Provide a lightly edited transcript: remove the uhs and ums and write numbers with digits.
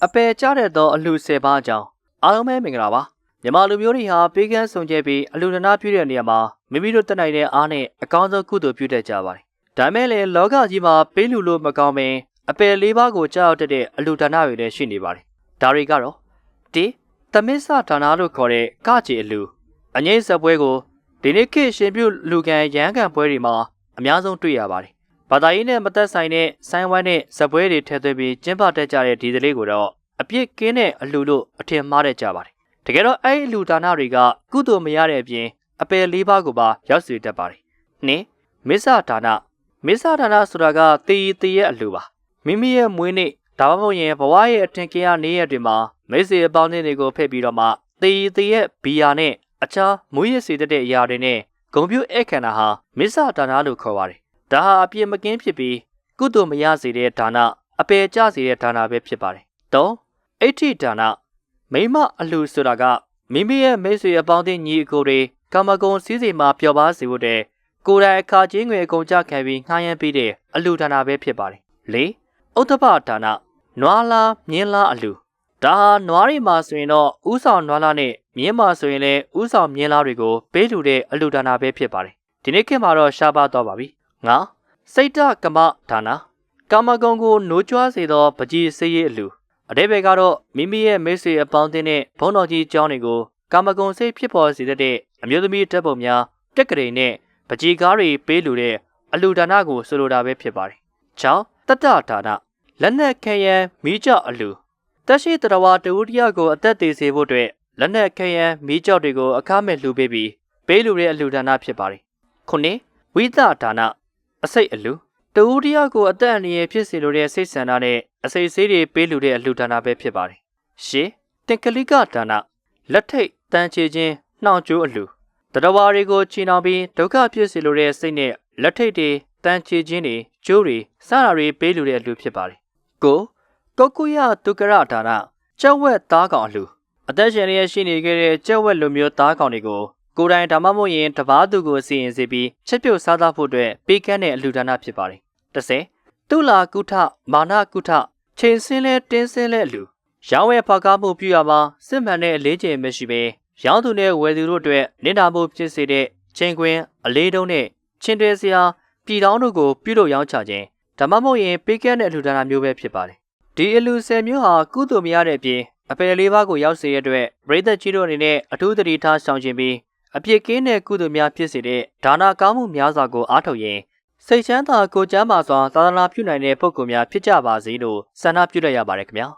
အပယ်ကျတဲ့အလှ10ပါးအကြောင်းအားလုံးပဲမင်္ဂလာပါမြန်မာလူမျိုးတွေဟာပေးကမ်းဆောင်ကျဲပြီးအလှဒါနပြုတဲ့နေရာမှာမိမိတို့တတ်နိုင်တဲ့အားနဲ့အကောင်းဆုံးကုသိုလ်ပြုတတ်ကြပါတယ်ဒါမဲ့လည်းလောကကြီးမှာပေးလူလို့မကောင်းပင်အပယ်၄ပါးကိုကြောက်တတ်တဲ့အလှဒါနတွေလည်းရှိနေပါတယ်ဒါတွေကတော့၁သမစ္ဆဒါနလို့ခေါ်တဲ့ကကြေအလှအငိမ့်ဆက်ပွဲကိုဒီနေ့ခေတ်ရှင်ပြုလူကံရဟန်းကံပွဲတွေမှာအများဆုံးတွေ့ရပါတယ်ဘာသာရေးနဲ့မသက်ဆိုင်တဲ့ဆိုင်းဝိုင်းနဲ့ဇပွဲတွေထည့်သွင်းပြီးကျင်းပတတ်ကြတဲ့ဒီသလေးကိုတော့အပြစ်ကင်းတဲ့အလှလို့အထင်မှားတတ်ကြပါတယ်။တကယ်တော့အဲ့ဒီအလှဒါနတွေကကုသိုလ်မရတဲ့အပြင်အပယ်၄ပါးကိုပါရောက်စေတတ်ပါတယ်။၂မစ္ဆဒါနဆိုတာကတေးတရဲ့အလှပါ။မိမိရဲ့မွေးနေ့ဒါမှမဟုတ်ရင်ဘဝရဲ့အထင်ကရနေ့ရက်တွေမှာမိတ်ဆွေအပေါင်းအသင်းတွေကိုဖက်ပြီးတော့မှတေးရဲ့ဘီယာနဲ့အခြားမွေးရစေတဲ့အရာတွေနဲ့ဂုံပြုဧည့်ခံတာဟာမစ္ဆဒါနလို့ခေါ်ပါတယ်။ဒါဟာအပြစ်မကင်းဖြစ်ပြီးကုသိုလ်မရစေတဲ့ဒါနအပယ်ကျစေတဲ့ဒါနပဲဖြစ်ပါတယ်။၃အဋ္ဌိဒါနမိမအလှဆိုတာကမိမိရဲ့မိတ်ဆွေအပေါင်းအသင်းညီအကိုတွေကာမဂုဏ်စည်းစိမ်မှာပျော်ပါစေဖို့တဲ့ကိုယ်တိုင်အခါချင်းငွေအကုန်ကြခံပြီးငှားရမ်းပေးတဲ့အလှဒါနပဲဖြစ်ပါတယ်။၄ဥဒ္ဓပဒါနနွားလားမြင်းလားအလှဒါဟာနွားတွေမှာဆိုရင်တော့ဥဆောင်နွားလားနဲ့မြင်းမှာဆိုရင်လည်းဥဆောင်မြင်းလားတွေကိုပေးလူတဲ့အလှဒါနပဲဖြစ်ပါတယ်။ဒီနေ့ခေတ်မှာတော့ရှားပါသွားပါပြီ။၅စိတ်တကမဒါနကာမဂုဏ်ကိုနိုးကြွားစေသောပကြီးစေးရည်အလှအတိပ္ပယ်ကတော့မိမိရဲ့မိတ်ဆွေအပေါင်းအသင်းနဲ့ဘုန်းတော်ကြီးကျောင်းတွေကိုကာမဂုဏ်စိတ်ဖြစ်ပေါ်စေတဲ့အမျိုးသမီးတပ်ပုံများတက်ကလေးနဲ့ပကြီးကားတွေပေးလူတဲ့အလှဒါနကိုဆိုလိုတာပဲဖြစ်ပါတယ်။၆တတ္တဒါနလက်နက်ခဲယံမိကြောက်အလှတက်ရှိတရဝတဝတိယကိုအသက်သေးစေဖို့အတွက်လက်နက်ခဲယံမိကြောက်တွေကိုအခမဲ့လှူပေးပြီးပေးလူတဲ့အလှဒါနဖြစ်ပါတယ်။ခုနှစ်ဝိသဒါနအစိတ်အလှတဝတိယကိုအသက်အန္တရာယ်ဖြစ်စေလိုတဲ့စိတ်ဆန္ဒနဲ့အစိတ်ဆေးတွေပေးလူတဲ့အလှဒါနပဲဖြစ်ပါတယ်။ရှင်းတင်ကလိကဒါနလက်ထိတ်တန်ချေခြင်းနှောင့်ကြိုးအလှတရဝါတွေကိုချီနှောင်ပြီးဒုက္ခဖြစ်စေလိုတဲ့စိတ်နဲ့လက်ထိတ်တွေတန်ချေခြင်းတွေကျိုးတွေစတာတွေပေးလူတဲ့အလှဖြစ်ပါတယ်။ကိုကုယတုကရဒါနကျက်ဝက်သားကောင်အလှအသက်ရှင်ရရှိနေခဲ့တဲ့ကျက်ဝက်လိုမျိုးသားကောင်တွေကိုကိုယ်တိုင်ဒါမှမဟုတ်ရင်တပားသူကိုစီရင်စေပြီးချက်ပြုတ်စားသားဖို့အတွက်ပေးကမ်းတဲ့အလှဒါနဖြစ်ပါတယ်။10တုလာကုထမာနကုထချိန်စင်းလဲတင်းစင်းလဲအလှရောင်းဝယ်ဖောက်ကားမှုပြုရမှာစစ်မှန်တဲ့အလေးချိန်မရှိဘဲရောင်းသူနဲ့ဝယ်သူတို့အတွက်နင့်တာမှုဖြစ်စေတဲ့ချိန်ခွင်အလေးတုံးနဲ့ချင်းတွဲစရာပြည်တောင်းတို့ကိုပြုလုပ်ရောင်းချခြင်းဒါမှမဟုတ်ရင်ပေးကမ်းတဲ့အလှဒါနမျိုးပဲဖြစ်ပါတယ်။ဒီအလှ10မျိုးဟာကုသိုလ်မရတဲ့အပြင်အပယ်၄ပါးကိုရောက်စေရတဲ့ပရိသတ်ကြီးတို့အနေနဲ့အထူးသတိထားဆောင်ကျင်ပြီးအပြစ်ကင်းတဲ့ကုသိုလ်များဖြစ်စေတဲ့ဒါနကောင်းမှုများစွာကိုအားထုတ်ရင်စိတ်ချမ်းသာကိုယ်ကျမ်းမာစွာသာသနာပြုနိုင်တဲ့ပုဂ္ဂိုလ်များဖြစ်ကြပါစေလို့ဆန္ဒပြုလိုက်ရပါတယ်ခင်ဗျာ